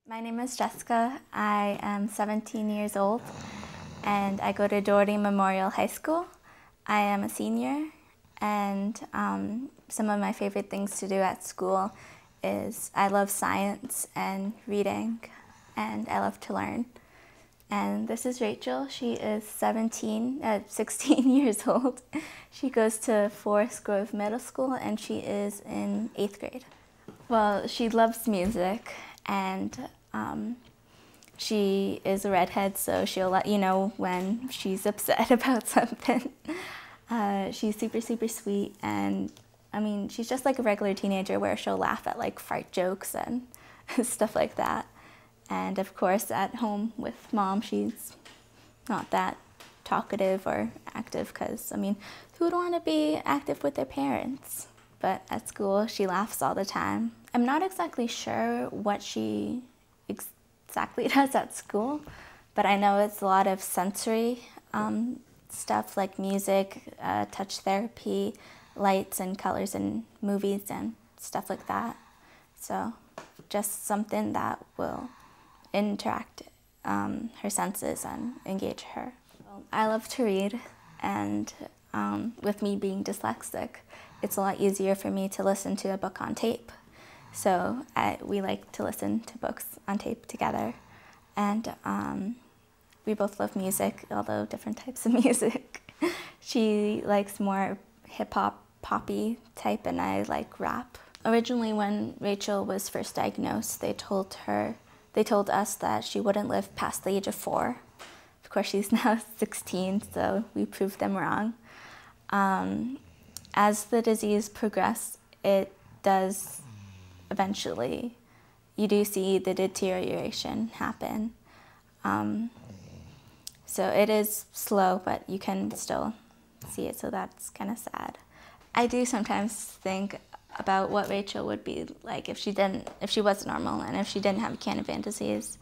My name is Jessica. I am 17 years old and I go to Doherty Memorial High School. I am a senior and some of my favorite things to do at school is I love science and reading and I love to learn. And this is Rachel. She is 16 years old. She goes to Forest Grove Middle School and she is in 8th grade. Well, she loves music and she is a redhead, so she'll let you know when she's upset about something. She's super, super sweet, and I mean, she's just like a regular teenager where she'll laugh at like fart jokes and stuff like that. And of course, at home with mom, she's not that talkative or active because, I mean, who would want to be active with their parents? But at school, she laughs all the time. I'm not exactly sure what she exactly does at school, but I know it's a lot of sensory stuff like music, touch therapy, lights and colors in movies and stuff like that. So just something that will interact her senses and engage her. I love to read, and with me being dyslexic, it's a lot easier for me to listen to a book on tape. So we like to listen to books on tape together. And we both love music, although different types of music. She likes more hip-hop, poppy type, and I like rap. Originally, when Rachel was first diagnosed, they told us that she wouldn't live past the age of 4. Of course, she's now 16, so we proved them wrong. As the disease progressed, it does eventually, you do see the deterioration happen. So it is slow, but you can still see it, so that's kind of sad. I do sometimes think about what Rachel would be like if she was normal and if she didn't have Canavan disease.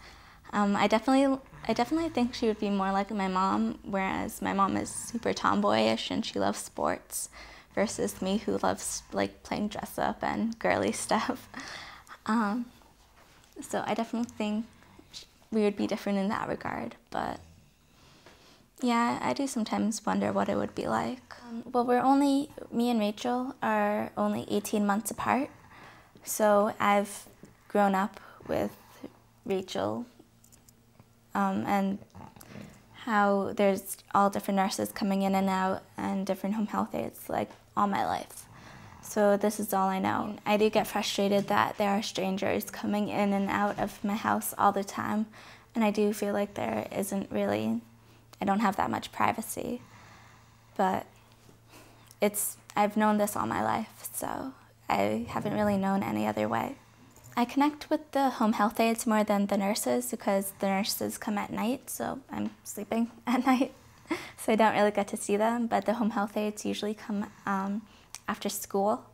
I definitely think she would be more like my mom, whereas my mom is super tomboyish and she loves sports, versus me who loves like playing dress up and girly stuff. So I definitely think we would be different in that regard, but yeah, I do sometimes wonder what it would be like. Well, me and Rachel are only 18 months apart, so I've grown up with Rachel and how there's all different nurses coming in and out and different home health aides like all my life. So this is all I know. I do get frustrated that there are strangers coming in and out of my house all the time, and I do feel like there isn't really, I don't have that much privacy. But I've known this all my life, so I haven't really known any other way. I connect with the home health aides more than the nurses because the nurses come at night, so I'm sleeping at night, so I don't really get to see them, but the home health aides usually come after school,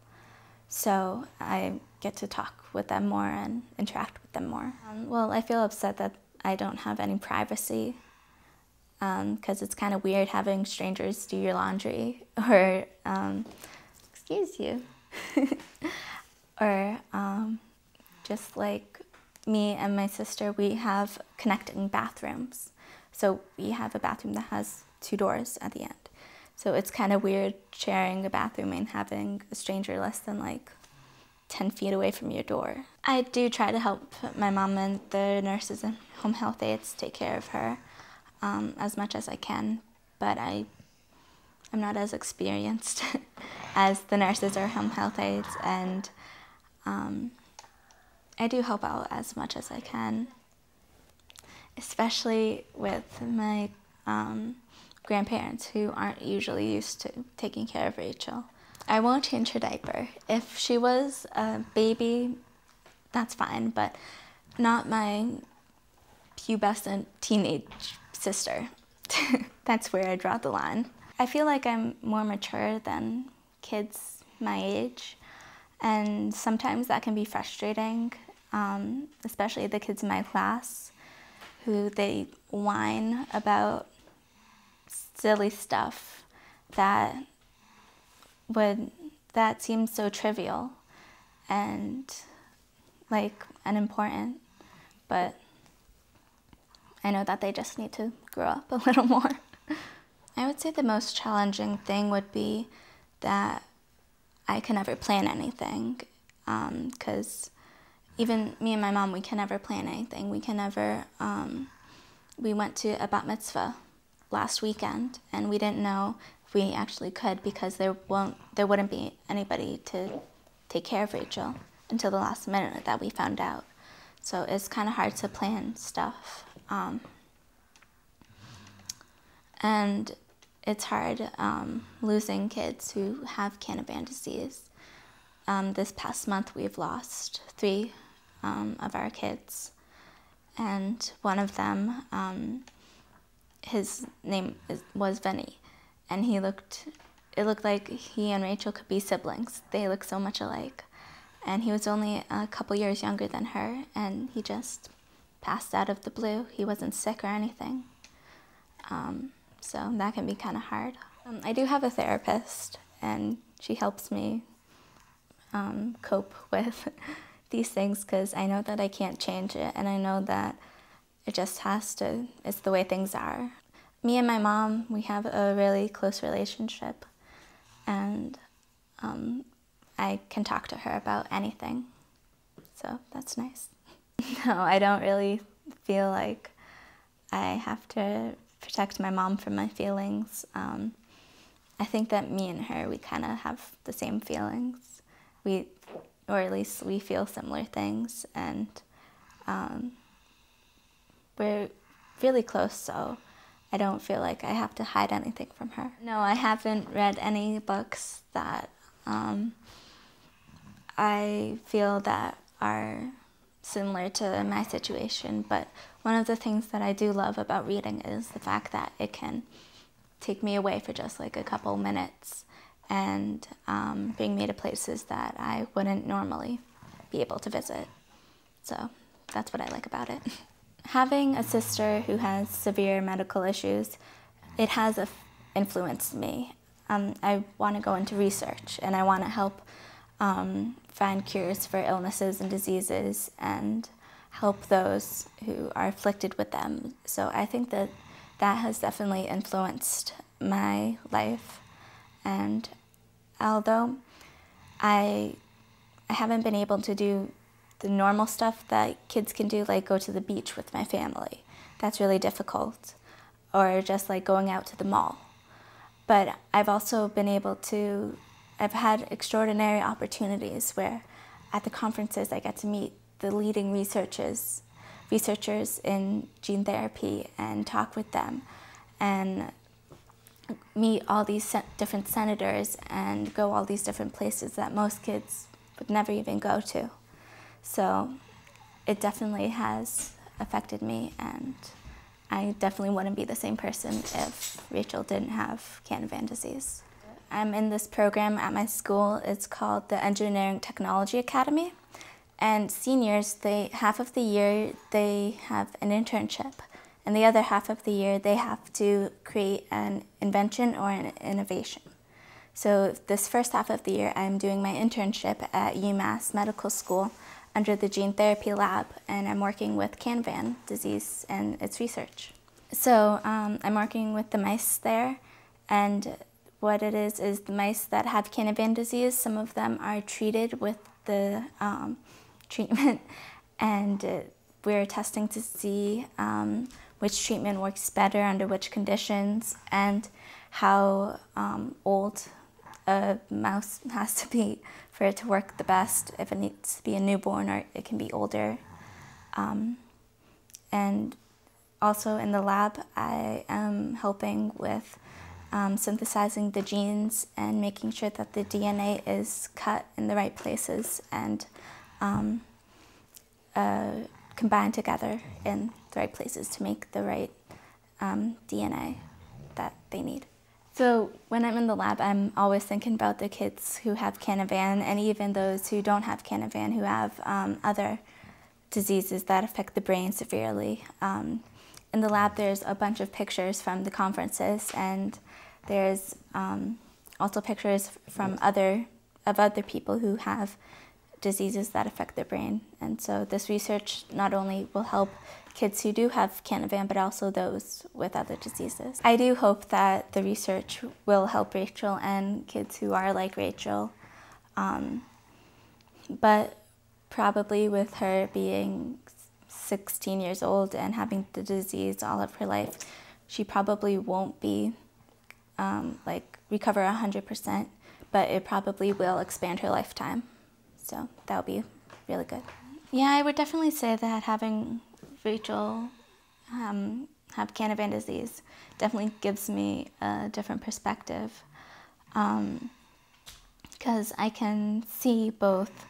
so I get to talk with them more and interact with them more. Well, I feel upset that I don't have any privacy because it's kind of weird having strangers do your laundry or, excuse you, or just like me and my sister, we have connecting bathrooms. So we have a bathroom that has 2 doors at the end. So it's kind of weird sharing a bathroom and having a stranger less than like 10 feet away from your door. I do try to help my mom and the nurses and home health aides take care of her as much as I can, but I'm not as experienced as the nurses or home health aides, and I do help out as much as I can, especially with my grandparents who aren't usually used to taking care of Rachel. I won't change her diaper. If she was a baby, that's fine, but not my pubescent teenage sister. That's where I draw the line. I feel like I'm more mature than kids my age, and sometimes that can be frustrating, especially the kids in my class who they whine about silly stuff that seems so trivial and like unimportant, but I know that they just need to grow up a little more. I would say the most challenging thing would be that I can never plan anything, because even me and my mom, we can never plan anything. We can never, we went to a bat mitzvah last weekend, and we didn't know if we actually could because there wouldn't be anybody to take care of Rachel until the last minute that we found out. So it's kind of hard to plan stuff. And it's hard losing kids who have Canavan disease. This past month we've lost 3 of our kids, and one of them, his name was Vinny, and it looked like he and Rachel could be siblings. They look so much alike, and he was only a couple years younger than her, and he just passed out of the blue. He wasn't sick or anything, so that can be kind of hard. I do have a therapist, and she helps me cope with these things, because I know that I can't change it, and I know that it just it's the way things are. Me and my mom, we have a really close relationship, and I can talk to her about anything, so that's nice. No, I don't really feel like I have to protect my mom from my feelings. I think that me and her, we kind of have the same feelings. Or at least we feel similar things, and we're really close, so I don't feel like I have to hide anything from her. No, I haven't read any books that I feel that are similar to my situation, but one of the things that I do love about reading is the fact that it can take me away for just like a couple minutes and bring me to places that I wouldn't normally be able to visit. So that's what I like about it. Having a sister who has severe medical issues, it has influenced me. I want to go into research, and I want to help find cures for illnesses and diseases and help those who are afflicted with them. So I think that has definitely influenced my life. And although I haven't been able to do the normal stuff that kids can do, like go to the beach with my family, that's really difficult, or just like going out to the mall. But I've also been able to, I've had extraordinary opportunities where at the conferences I get to meet the leading researchers in gene therapy and talk with them and meet all these different senators and go all these different places that most kids would never even go to. So it definitely has affected me, and I definitely wouldn't be the same person if Rachel didn't have Canavan disease. I'm in this program at my school. It's called the Engineering Technology Academy. And seniors, half of the year they have an internship, and the other half of the year they have to create an invention or an innovation. So this first half of the year I'm doing my internship at UMass Medical School under the gene therapy lab, and I'm working with Canavan disease and its research. So I'm working with the mice there, and what it is the mice that have Canavan disease, some of them are treated with the treatment, and we're testing to see which treatment works better under which conditions, and how old a mouse has to be for it to work the best, if it needs to be a newborn or it can be older. And also in the lab, I am helping with synthesizing the genes and making sure that the DNA is cut in the right places and combined together in the right places to make the right DNA that they need. So when I'm in the lab, I'm always thinking about the kids who have Canavan, and even those who don't have Canavan, who have other diseases that affect the brain severely. In the lab, there's a bunch of pictures from the conferences, and there's also pictures from other people who have diseases that affect their brain. And so this research not only will help kids who do have Canavan, but also those with other diseases. I do hope that the research will help Rachel and kids who are like Rachel. But probably with her being 16 years old and having the disease all of her life, she probably won't be recover 100%, but it probably will expand her lifetime. So that'll be really good. Yeah, I would definitely say that having Rachel have Canavan disease definitely gives me a different perspective, because I can see both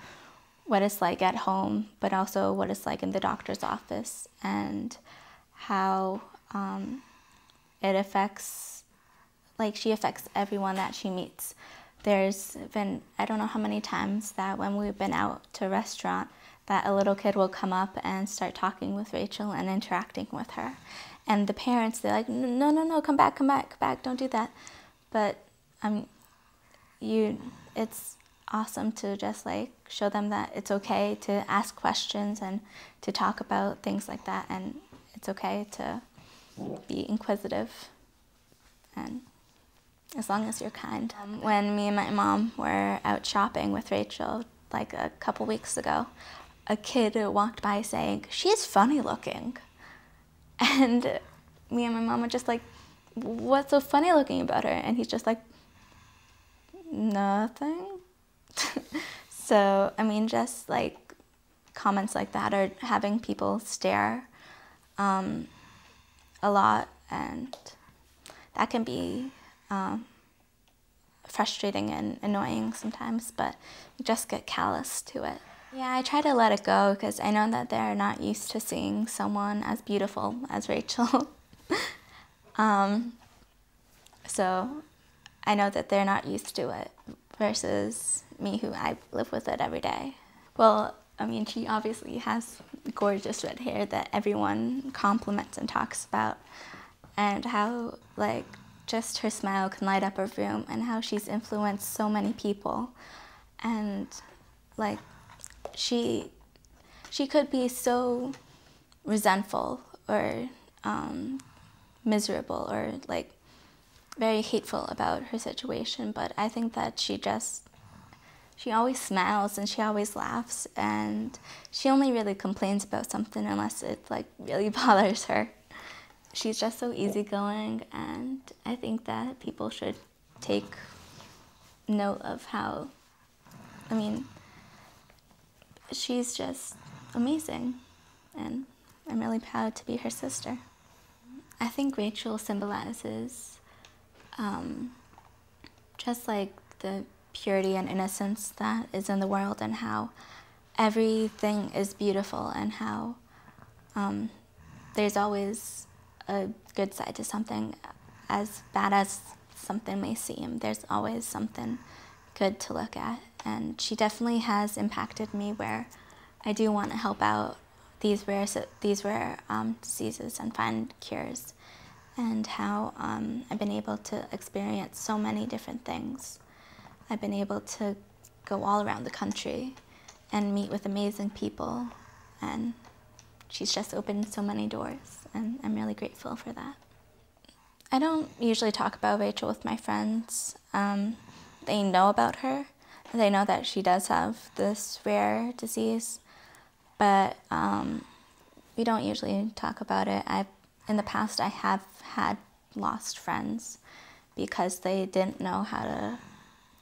what it's like at home, but also what it's like in the doctor's office, and how it affects, she affects everyone that she meets. There's been, I don't know how many times that when we've been out to a restaurant, that a little kid will come up and start talking with Rachel and interacting with her. And the parents, they're like, no, no, no, come back, don't do that. But it's awesome to just show them that it's okay to ask questions and to talk about things like that, and it's okay to be inquisitive, and as long as you're kind. When me and my mom were out shopping with Rachel a couple weeks ago, a kid walked by saying, "She's funny looking." And me and my mom were just like, "What's so funny looking about her?" And he's just like, "Nothing." So, just comments like that, or having people stare a lot, and that can be frustrating and annoying sometimes, but you just get callous to it. Yeah, I try to let it go, because I know that they're not used to seeing someone as beautiful as Rachel. So I know that they're not used to it, versus me, who I live with it every day. Well, she obviously has gorgeous red hair that everyone compliments and talks about, and how just her smile can light up a room, and how she's influenced so many people. And she could be so resentful or miserable, or very hateful about her situation, but I think that she always smiles and she always laughs, and she only really complains about something unless it really bothers her. She's just so easygoing, and I think that people should take note of how, she's just amazing, and I'm really proud to be her sister. I think Rachel symbolizes just the purity and innocence that is in the world, and how everything is beautiful, and how there's always a good side to something. As bad as something may seem, there's always something good to look at. And she definitely has impacted me, where I do want to help out these rare diseases and find cures, and how I've been able to experience so many different things. I've been able to go all around the country and meet with amazing people, and she's just opened so many doors, and I'm really grateful for that. I don't usually talk about Rachel with my friends. They know about her. They know that she does have this rare disease, but we don't usually talk about it. In the past, I have had lost friends because they didn't know how to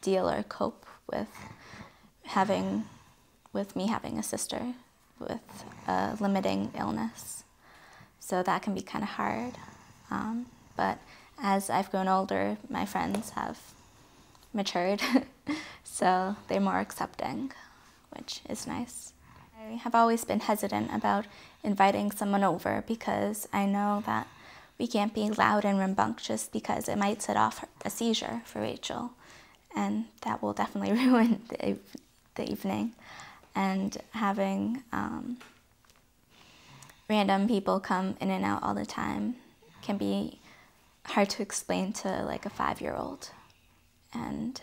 deal or cope with me having a sister with a limiting illness. So that can be kind of hard. But as I've grown older, my friends have matured, so they're more accepting, which is nice. I have always been hesitant about inviting someone over, because I know that we can't be loud and rambunctious, because it might set off a seizure for Rachel, and that will definitely ruin the evening. And having random people come in and out all the time can be hard to explain to a 5-year-old. And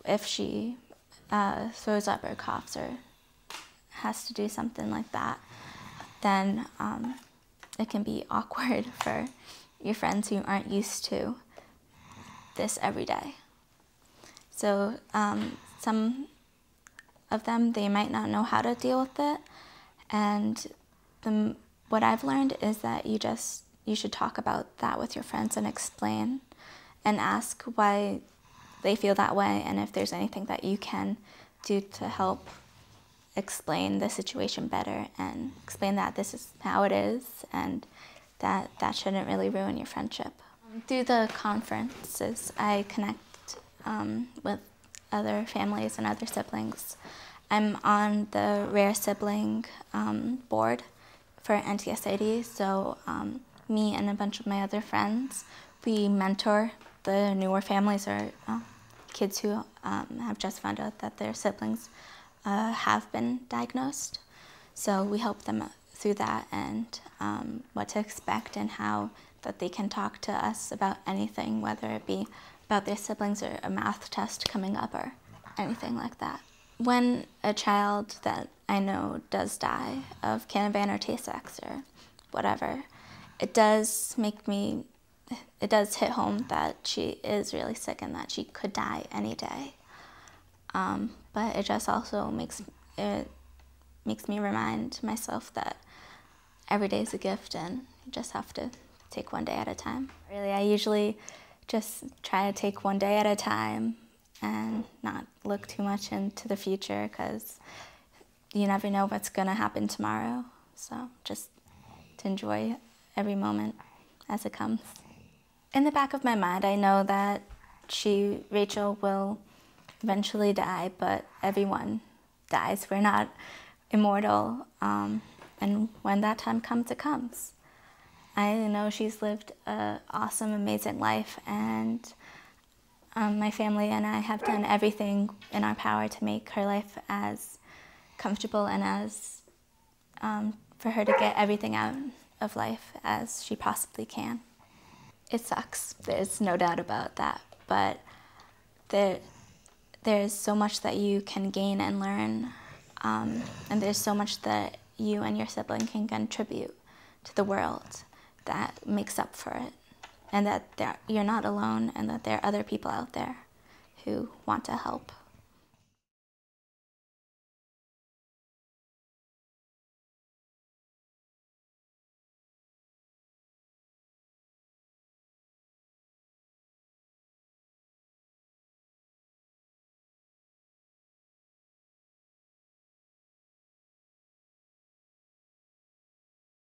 if she throws up or coughs or has to do something like that, then it can be awkward for your friends who aren't used to this every day. So some of them, they might not know how to deal with it, and what I've learned is that you should talk about that with your friends and explain and ask why they feel that way, and if there's anything that you can do to help explain the situation better and explain that this is how it is and that shouldn't really ruin your friendship. Through the conferences, I connect with other families and other siblings. I'm on the Rare Sibling board for NTSID, so me and a bunch of my other friends, we mentor the newer families or kids who have just found out that their siblings have been diagnosed. So we help them through that and what to expect and how that they can talk to us about anything, whether it be about their siblings or a math test coming up or anything like that. When a child that I know does die of Canavan or Tay-Sachs or whatever, it does hit home that she is really sick and that she could die any day. But it just also makes me remind myself that every day is a gift and you just have to take one day at a time. Really, I usually just try to take one day at a time and not look too much into the future because you never know what's going to happen tomorrow. So just to enjoy every moment as it comes. In the back of my mind, I know that Rachel, will eventually die, but everyone dies. We're not immortal, and when that time comes, it comes. I know she's lived an awesome, amazing life, and my family and I have done everything in our power to make her life as comfortable and as for her to get everything out of life as she possibly can. It sucks, there's no doubt about that, but there's so much that you can gain and learn, and there's so much that you and your sibling can contribute to the world that makes up for it, and that you're not alone and that there are other people out there who want to help.